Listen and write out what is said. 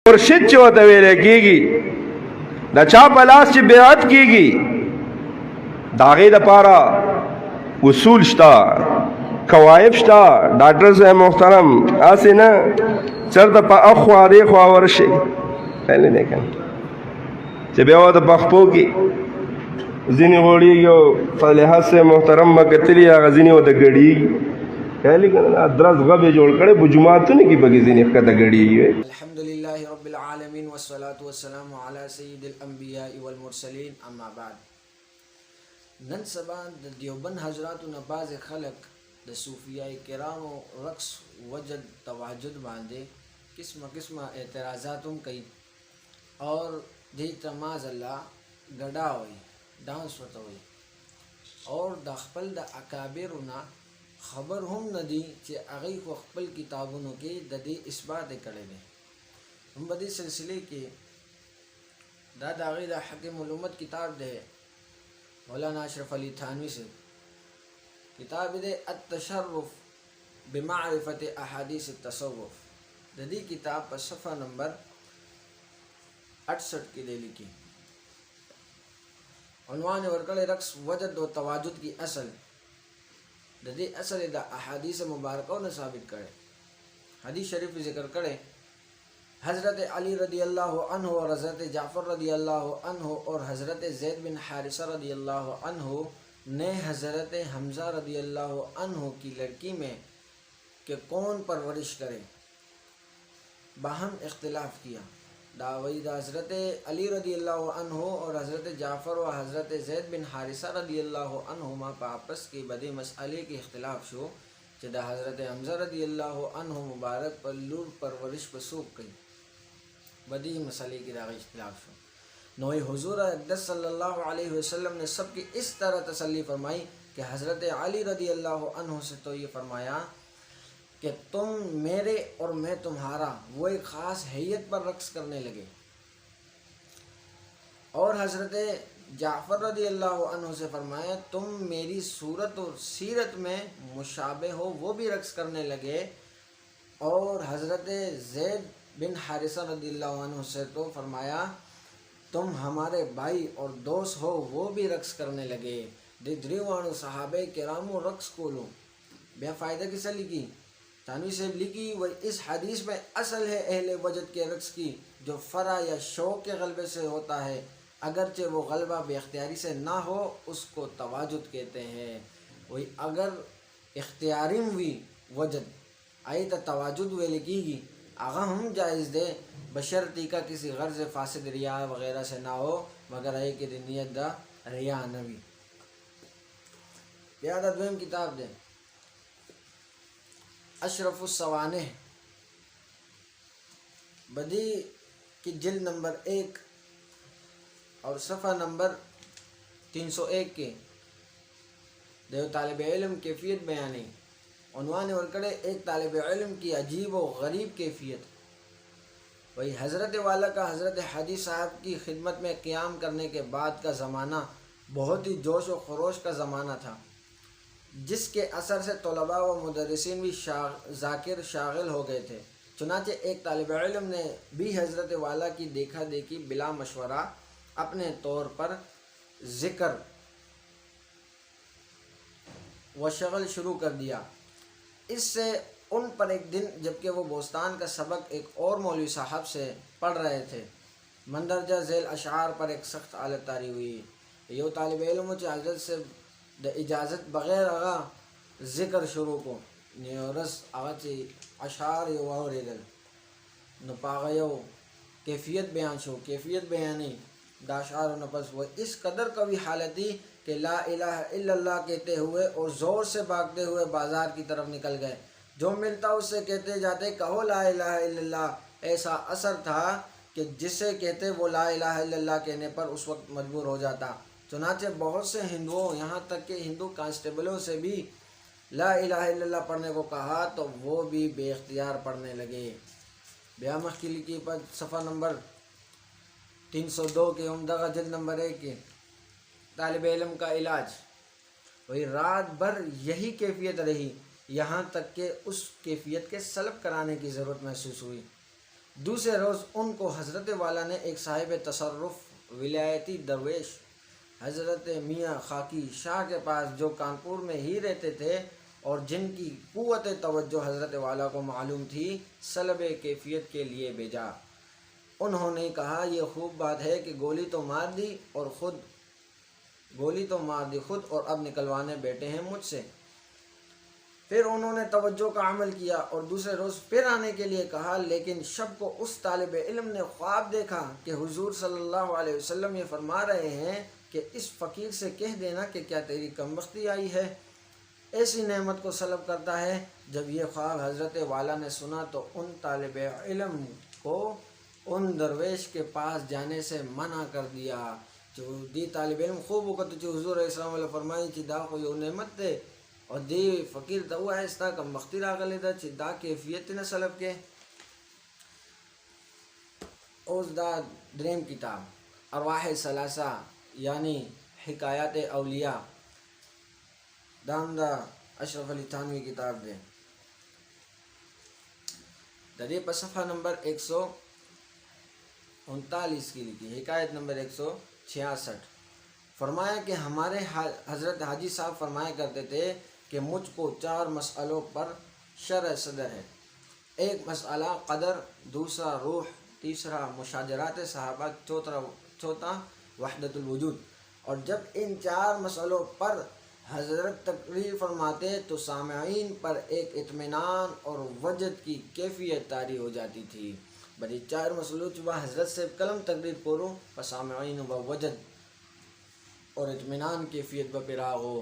مرشد چې ورته ویل کېږي د چا په لاس چې بیعت کېږي د هغې دپاره اصول شته، قواعد شته. ډاکټر صاحب محترم هسې نه چېرته په اخوا دې خوا ورشي خیال دی که چې بیا ورته په خپو کې ځینې غوړېږي او فالحه صاحب محترم به کتلي هغه ځینې ورته ګډېږي خیال دی که نه درز غب یې جوړ کړی په جوماتونو کې پکې ځینې ښکته ګډېږي. الحمدللہ رب العالمین والصلاة والسلام علی سید الانبیاء والمرسلین. اما بعد، نن سبا د دیوبند حضراتو نه بعض خلق د صوفیاء کرامو رقص وجد تواجد باندې قسمه قسمه اعتراضات هم کوي اور دې ته معاذ الله ګډا وایي، ډانس ورته وایي اور د خپل د اکابرو نه خبر هم نه دي چې هغوی خو خپل کتابونو کې د دې اثبات یې کړی دی. هم په دې سلسلې کې دا د هغوی د حکیم الامت کتاب دی، مولانا اشرف علی تھانوی سے کتاب دے التشرف بمعرفت احادیث التصوف. د دې کتاب په صفحه نمبر 68 کې دی لیکي، عنوان ورکړی رقص وجد و تواجد کی اصل. د دې اصل د احادیث مبارکو نے ثابت کړي. حدیث شریف ذکر کړي حضرت علی رضی اللہ عنہ اور حضرت جعفر رضی اللہ عنہ اور حضرت زید بن حارثہ رضی اللہ عنہ نے حضرت حمزہ رضی اللہ عنہ کی لڑکی میں کہ کون پرورش کرے باہم اختلاف کیا. داوید حضرت علی رضی اللہ عنہ اور حضرت جعفر و حضرت زید بن حارثہ رضی اللہ عنہما پا آپس کی بدی مسئلے کی اختلاف شو کہ دا حضرت حمزہ رضی اللہ عنہ مبارک پر لور پرورش پر سوک گئی بدی مسئلے کی راغ اختلاف شو. نوئی حضور اقدس صلی اللہ علیہ وسلم نے سب کی اس طرح تسلی فرمائی کہ حضرت علی رضی اللہ عنہ سے تو یہ فرمایا کہ تم میرے اور میں تمہارا، وہ ایک خاص حیت پر رقص کرنے لگے. اور حضرت جعفر رضی اللہ عنہ سے فرمایا تم میری صورت اور سیرت میں مشابہ ہو، وہ بھی رقص کرنے لگے. اور حضرت زید بن حارثہ رضی اللہ عنہ سے تو فرمایا تم ہمارے بھائی اور دوست ہو، وہ بھی رقص کرنے لگے. دریوانو صحابہ کرامو رقص کو لو. بیا فائدہ کسا لکھی؟ تانوی صاحب لکھی وہ اس حدیث میں اصل ہے اہل وجد کے رقص کی، جو فرع یا شوق کے غلبے سے ہوتا ہے، اگرچہ وہ غلبہ بے اختیاری سے نہ ہو اس کو تواجد کہتے ہیں. وہی اگر اختیاری ہوئی وجد آئی تو تواجد ہوئے لکھی گی آغا ہم جائز دے بشرطی کا کسی غرض فاسد ریا وغیرہ سے نہ ہو، مگر آئی کہ نیت دا ریا نوی. بیادہ دویم کتاب دے اشرف السوانح بدی کی جلد نمبر 1 اور صفحہ نمبر 301 کے دیو طالب علم کیفیت بیانی. عنوان ورکڑے ایک طالب علم کی عجیب و غریب کیفیت. وہی حضرت والا کا حضرت حدیث صاحب کی خدمت میں قیام کرنے کے بعد کا زمانہ بہت ہی جوش و خروش کا زمانہ تھا، جس کے اثر سے طلباء و مدرسین بھی ذاکر شاغل ہو گئے تھے. چنانچہ ایک طالب علم نے بھی حضرت والا کی دیکھا دیکھی بلا مشورہ اپنے طور پر ذکر و شغل شروع کر دیا. اس سے ان پر ایک دن جبکہ وہ بوستان کا سبق ایک اور مولوی صاحب سے پڑھ رہے تھے، مندرجہ ذیل اشعار پر ایک سخت حالت طاری ہوئی. یہ طالب علم حضرت سے دا اجازت بغیر آغا ذکر شروع کو نیورس آغا چی اشعار یو آوریدل نو پاغا یو کیفیت بیان شو. کیفیت بیانی دا اشعار نفس وہ اس قدر قوی حالتی کہ لا الہ الا اللہ کہتے ہوئے اور زور سے بھاگتے ہوئے بازار کی طرف نکل گئے. جو ملتا اس سے کہتے جاتے کہو لا الہ الا اللہ. ایسا اثر تھا کہ جسے کہتے وہ لا الہ الا اللہ کہنے پر اس وقت مجبور ہو جاتا. چنانچہ بہت سے ہندوؤں یہاں تک کہ ہندو کانسٹیبلوں سے بھی لا الہ الا اللہ پڑھنے کو کہا تو وہ بھی بے اختیار پڑھنے لگے. بیان مخیلی کی پر صفحہ نمبر 302 کے عمدہ جلد نمبر 1 کے طالب علم کا علاج. وہی رات بھر یہی کیفیت رہی، یہاں تک کہ اس کیفیت کے سلب کرانے کی ضرورت محسوس ہوئی. دوسرے روز ان کو حضرت والا نے ایک صاحب تصرف ولایتی درویش حضرت میاں خاکی شاہ کے پاس، جو کانپور میں ہی رہتے تھے اور جن کی قوت توجہ حضرت والا کو معلوم تھی، سلب کیفیت کے لیے بھیجا۔ انہوں نے کہا یہ خوب بات ہے کہ گولی تو مار دی خود اور اب نکلوانے بیٹھے ہیں مجھ سے۔ پھر انہوں نے توجہ کا عمل کیا اور دوسرے روز پھر آنے کے لیے کہا، لیکن شب کو اس طالب علم نے خواب دیکھا کہ حضور صلی اللہ علیہ وسلم یہ فرما رہے ہیں کہ اس فقیر سے کہہ دینا کہ کیا تیری کمبختی آئی ہے، ایسی نعمت کو سلب کرتا ہے۔ جب یہ خواب حضرت والا نے سنا تو ان طالب علم کو ان درویش کے پاس جانے سے منع کر دیا۔ جو دی طالب علم خوب وقت حضور علیہ السلام علیہ فرمائی کہ دا خو یو نعمت دے اور دی فقیر ته ووایه ستا کمبختي راغلی ده چې دا کیفیت نه سلب کې۔ اوس دا دریم کتاب ارواح ثلاثه یعنی حکایات اولیاء، دا هم دا اشرف علی تھانوی کتاب دی، د دې په صفحه نمبر 139 کی لکھی، حکایت نمبر 166۔ فرمایا کہ ہمارے حضرت حاجی صاحب فرمایا کرتے تھے کہ مجھ کو 4 مسئلوں پر شرح صدر ہے۔ ایک مسئلہ قدر، دوسرا روح، تیسرا مشاجرات صحابہ، چوتھا وحدت الوجود۔ اور جب ان 4 مسئلوں پر حضرت تقریر فرماتے تو سامعین پر ایک اطمینان اور وجد کی کیفیت طاری ہو جاتی تھی۔ بڑی 4 مسئلوں چبا حضرت سے کلم تقریر کروں پر سامعین و وجد اور اطمینان کیفیت بپرا ہو۔